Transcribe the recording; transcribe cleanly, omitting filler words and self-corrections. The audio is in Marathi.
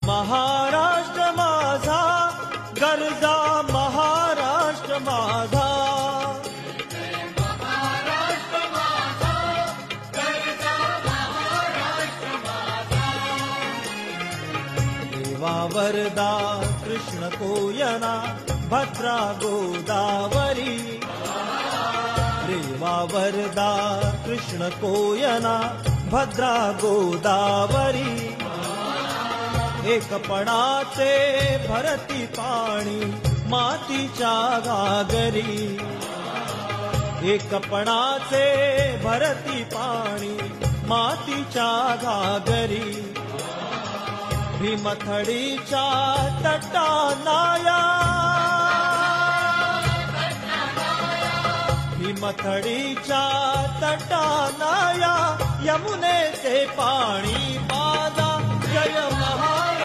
महाराष्ट्र माझा गरजा महाराष्ट्र माझा देवा वरदा कृष्ण कोयना भद्रा गोदावरी देवा वरदा कृष्ण कोयना भद्रा गोदावरी एकपणाचे भरती पाणी मातीच्या गागरी एकपणाचे भरती पाणी मातीच्या गागरी भीमथडीच्या तटानाया भीमथडीच्या तटानाया यमुनेचे पाणी पाजा जय